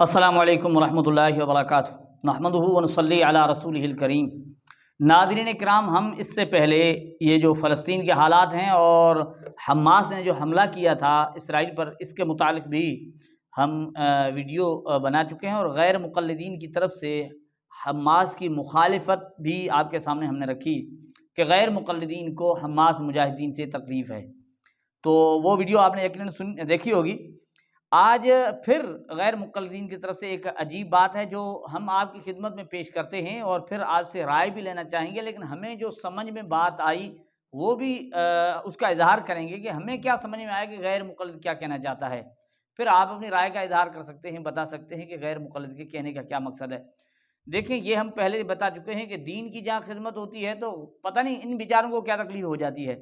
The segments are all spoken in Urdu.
السلام علیکم ورحمۃ اللہ وبرکاتہ۔ نحمدہ ونصلی علی رسولہ الکریم۔ ناظرین کرام، ہم اس سے پہلے یہ جو فلسطین کے حالات ہیں اور حماس نے جو حملہ کیا تھا اسرائیل پر، اس کے متعلق بھی ہم ویڈیو بنا چکے ہیں، اور غیر مقلدین کی طرف سے حماس کی مخالفت بھی آپ کے سامنے ہم نے رکھی کہ غیر مقلدین کو حماس مجاہدین سے تکلیف ہے، تو وہ ویڈیو آپ نے یقیناً دیکھی ہوگی۔ آج پھر غیر مقلدین کی طرف سے ایک عجیب بات ہے جو ہم آپ کی خدمت میں پیش کرتے ہیں، اور پھر آپ سے رائے بھی لینا چاہیں گے، لیکن ہمیں جو سمجھ میں بات آئی وہ بھی اس کا اظہار کریں گے کہ ہمیں کیا سمجھ میں آیا کہ غیر مقلد کیا کہنا چاہتا ہے۔ پھر آپ اپنی رائے کا اظہار کر سکتے ہیں، بتا سکتے ہیں کہ غیر مقلد کے کہنے کا کیا مقصد ہے۔ دیکھیں، یہ ہم پہلے بتا چکے ہیں کہ دین کی جہاں خدمت ہوتی ہے تو پتہ نہیں ان بیچاروں کو کیا تکلیف ہو جاتی ہے۔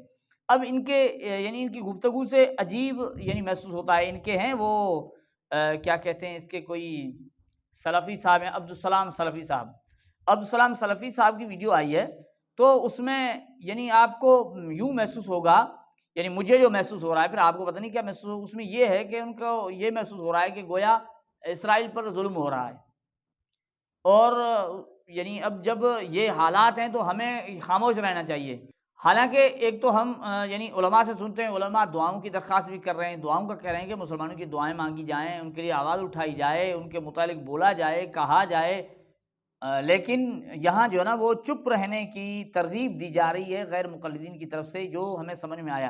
اب ان کی گفتگو سے عجیب محسوس ہوتا ہے۔ ان کے ہیں وہ کیا کہتے ہیں اس کے، کوئی سلفی صاحب ہیں، عبدالسلام سلفی صاحب کی ویڈیو آئی ہے، تو اس میں آپ کو یوں محسوس ہوگا، مجھے جو محسوس ہو رہا ہے، پھر آپ کو پتہ نہیں کیا محسوس ہوگا، اس میں یہ ہے کہ ان کو یہ محسوس ہو رہا ہے کہ گویا اسرائیل پر ظلم ہو رہا ہے، اور اب جب یہ حالات ہیں تو ہمیں خاموش رہنا چاہیے۔ حالانکہ ایک تو ہم علماء سے سنتے ہیں، علماء دعاؤں کی درخواست بھی کر رہے ہیں، دعاؤں کا کہہ رہے ہیں کہ مسلمانوں کی دعائیں مانگی جائیں، ان کے لیے آواز اٹھائی جائے، ان کے متعلق بولا جائے، کہا جائے، لیکن یہاں جو ہے نا وہ چپ رہنے کی ترغیب دی جا رہی ہے غیر مقلدین کی طرف سے، جو ہمیں سمجھ میں آیا۔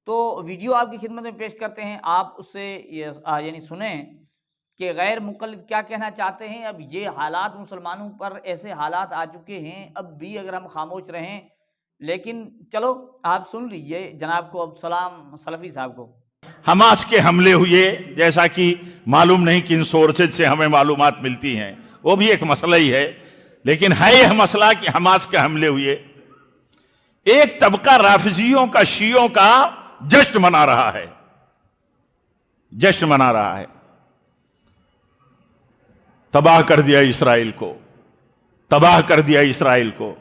تو ویڈیو آپ کی خدمت میں پیش کرتے ہیں، آپ اس سے سنیں کہ غیر مقلد کیا کہنا چاہتے ہیں۔ اب یہ حالات مسلمانوں پر ایسے حالات آ چکے ہیں، اب بھی اگر ہم خاموش رہیں، لیکن چلو آپ سن لیجئے جناب کو، عبدالسلام سلفی صاحب کو۔ حماس کے حملے ہوئے، جیسا کہ معلوم نہیں کن سورسز سے ہمیں معلومات ملتی ہیں، وہ بھی ایک مسئلہ ہی ہے، لیکن ہے یہ مسئلہ کہ حماس کے حملے ہوئے، ایک طبقہ رافضیوں کا، شیعوں کا جشن منا رہا ہے، تباہ کر دیا اسرائیل کو۔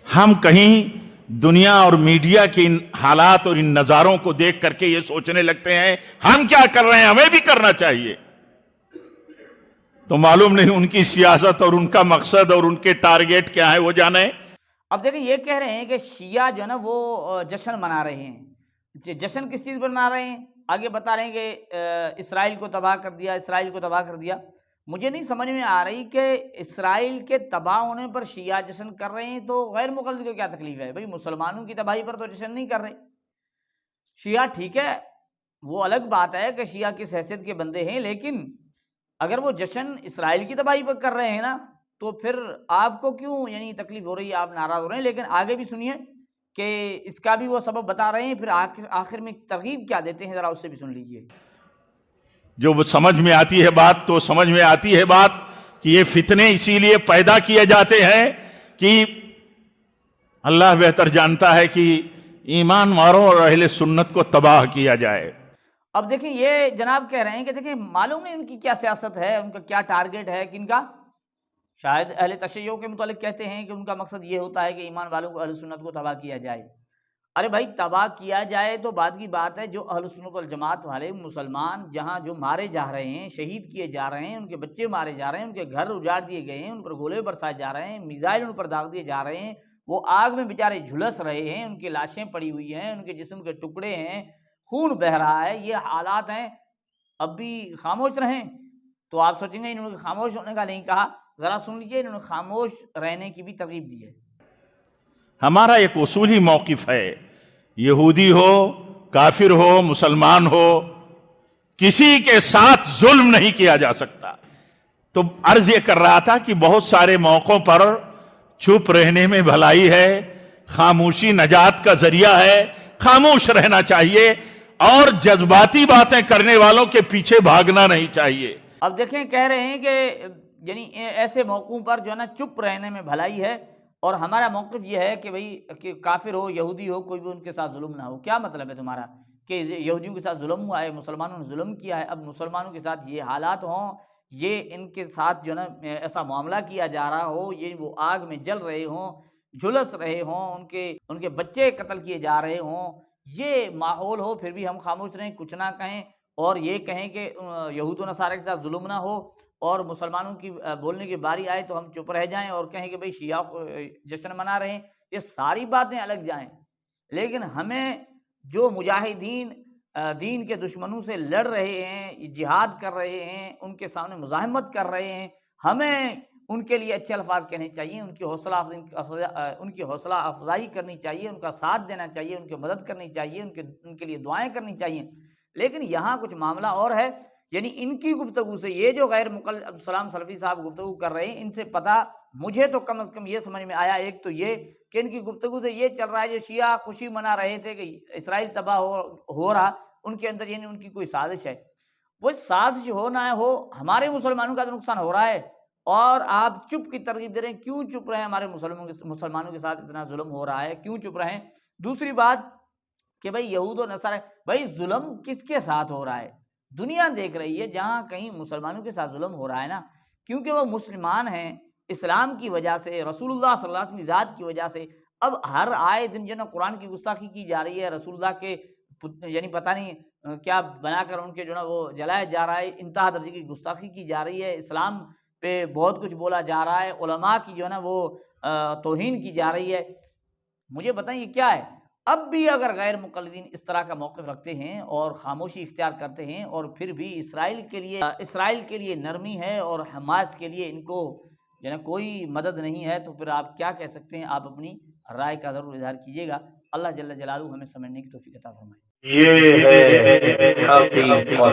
ہم کہیں دنیا اور میڈیا کے ان حالات اور ان نظاروں کو دیکھ کر کے یہ سوچنے لگتے ہیں ہم کیا کر رہے ہیں، ہمیں بھی کرنا چاہیے، تو معلوم نہیں ان کی سیاست اور ان کا مقصد اور ان کے ٹارگیٹ کیا ہے، وہ جانے۔ اب دیکھیں، یہ کہہ رہے ہیں کہ شیعہ جو ہے نا وہ جشن منا رہے ہیں۔ جشن کس چیز پر منا رہے ہیں؟ آگے بتا رہے ہیں کہ اسرائیل کو تباہ کر دیا۔ مجھے نہیں سمجھ میں آ رہی کہ اسرائیل کے تباہ ہونے پر شیعہ جشن کر رہے ہیں تو غیر مقلد کو کیا تکلیف ہے؟ بھئی مسلمانوں کی تباہی پر تو جشن نہیں کر رہے شیعہ، ٹھیک ہے، وہ الگ بات ہے کہ شیعہ کس حیثیت کے بندے ہیں، لیکن اگر وہ جشن اسرائیل کی تباہی پر کر رہے ہیں نا، تو پھر آپ کو کیوں تکلیف ہو رہی ہے، آپ ناراض ہو رہے ہیں؟ لیکن آگے بھی سنیے کہ اس کا بھی وہ سبب بتا رہے ہیں، پھر آخر میں ترغیب کیا دیتے ہیں، ذرا اس سے بھی سن لیجئے۔ جو سمجھ میں آتی ہے بات کہ یہ فتنے اسی لیے پیدا کیے جاتے ہیں کہ اللہ بہتر جانتا ہے کہ ایمان والوں اور اہل سنت کو تباہ کیا جائے۔ اب دیکھیں، یہ جناب کہہ رہے ہیں کہ دیکھیں معلوم نہیں ان کی کیا سیاست ہے، ان کا کیا ٹارگیٹ ہے، کن کا؟ شاید اہل تشیع کے متعلق کہتے ہیں کہ ان کا مقصد یہ ہوتا ہے کہ ایمان والوں کو، اہل سنت کو تباہ کیا جائے۔ ارے بھائی، تباہ کیا جائے تو بعد کی بات ہے، جو اہل سنت والجماعت والے مسلمان جہاں جو مارے جا رہے ہیں، شہید کیے جا رہے ہیں، ان کے بچے مارے جا رہے ہیں، ان کے گھر اجاڑ دیے گئے ہیں، ان پر گولے برسائے جا رہے ہیں، میزائل ان پر داغ دیے جا رہے ہیں، وہ آگ میں بیچارے جھلس رہے ہیں، ان کی لاشیں پڑی ہوئی ہیں، ان کے جسم کے ٹکڑے ہیں، خون بہہ رہا ہے، یہ حالات ہیں، اب بھی خاموش رہیں؟ تو آپ سوچیں گے انہوں نے خاموش ہونے کا نہیں کہا، ذرا سن لیجیے، انہوں نے خاموش رہنے کی بھی ترغیب دی ہے۔ ہمارا ایک اصولی موقف ہے، یہودی ہو، کافر ہو، مسلمان ہو، کسی کے ساتھ ظلم نہیں کیا جا سکتا۔ تو عرض یہ کر رہا تھا کہ بہت سارے موقعوں پر چپ رہنے میں بھلائی ہے، خاموشی نجات کا ذریعہ ہے، خاموش رہنا چاہیے، اور جذباتی باتیں کرنے والوں کے پیچھے بھاگنا نہیں چاہیے۔ اب دیکھیں، کہہ رہے ہیں کہ ایسے موقعوں پر جو ہے نا چپ رہنے میں بھلائی ہے، اور ہمارا موقف یہ ہے کہ بھئی کہ کافر ہو، یہودی ہو، کوئی بھی ان کے ساتھ ظلم نہ ہو۔ کیا مطلب ہے تمہارا کہ یہودیوں کے ساتھ ظلم ہوا ہے، مسلمانوں نے ظلم کیا ہے، اب مسلمانوں کے ساتھ یہ حالات ہوں، یہ ان کے ساتھ جو ہے نا ایسا معاملہ کیا جا رہا ہو، یہ وہ آگ میں جل رہے ہوں، جھلس رہے ہوں، ان کے بچے قتل کیے جا رہے ہوں، یہ ماحول ہو، پھر بھی ہم خاموش رہیں، کچھ نہ کہیں؟ اور یہ کہیں کہ یہود و نصارہ کے ساتھ ظلم نہ ہو، اور مسلمانوں کی بولنے کی باری آئے تو ہم چپ رہ جائیں اور کہیں کہ بھئی شیعہ جشن منا رہے ہیں، یہ ساری باتیں الگ جائیں، لیکن ہمیں جو مجاہدین دین کے دشمنوں سے لڑ رہے ہیں، جہاد کر رہے ہیں، ان کے سامنے مزاحمت کر رہے ہیں، ہمیں ان کے لیے اچھے الفاظ کہنے چاہیے، ان کی حوصلہ افزائی کرنی چاہیے، ان کا ساتھ دینا چاہیے، ان کی مدد کرنی چاہیے، ان کے لیے دعائیں کرنی چاہیے۔ لیکن یہاں کچھ معاملہ اور ہے، یعنی ان کی گفتگو سے یہ جو غیر مقلد عبدالسلام سلفی صاحب گفتگو کر رہے ہیں، ان سے پتہ مجھے تو کم از کم یہ سمجھ میں آیا، ایک تو یہ کہ ان کی گفتگو سے یہ چل رہا ہے جو شیعہ خوشی منا رہے تھے کہ اسرائیل تباہ ہو رہا، ان کے اندر یعنی ان کی کوئی سازش ہے۔ وہ سازش ہو نہ ہو، ہمارے مسلمانوں کا تو نقصان ہو رہا ہے، اور آپ چپ کی ترغیب دے رہے ہیں۔ کیوں چپ رہے ہیں؟ ہمارے مسلمانوں کے ساتھ اتنا ظلم ہو رہا ہے، کیوں چپ رہے ہیں؟ دوسری بات کہ بھئی یہود و نصارہ، بھئی ظلم کس کے ساتھ ہو رہا ہے؟ دنیا دیکھ رہی ہے، جہاں کہیں مسلمانوں کے ساتھ ظلم ہو رہا ہے نا، کیونکہ وہ مسلمان ہیں، اسلام کی وجہ سے، رسول اللہ صلی اللہ علیہ وسلم کی ذات کی وجہ سے، اب ہر آئے دن جو نا قرآن کی گستاخی کی جا رہی ہے، رسول اللہ کے یعنی پتہ نہیں کیا بنا کر ان کے جو نا وہ جلایا جا رہا ہے، انتہا درجے کی گستاخی کی جا رہی ہے، اسلام پہ بہت کچھ بولا جا رہا ہے، علماء کی جو ہے نا وہ توہین کی جا رہی ہے۔ مجھے بتائیں یہ کیا ہے؟ اب بھی اگر غیر مقلدین اس طرح کا موقف رکھتے ہیں اور خاموشی اختیار کرتے ہیں، اور پھر بھی اسرائیل کے لیے نرمی ہے اور حماس کے لیے ان کو یعنی کوئی مدد نہیں ہے، تو پھر آپ کیا کہہ سکتے ہیں؟ آپ اپنی رائے کا ضرور اظہار کیجیے گا۔ اللہ جل جلالہ ہمیں سمجھنے کی توفیق عطا فرمائے۔ یہ ہے حقیقت۔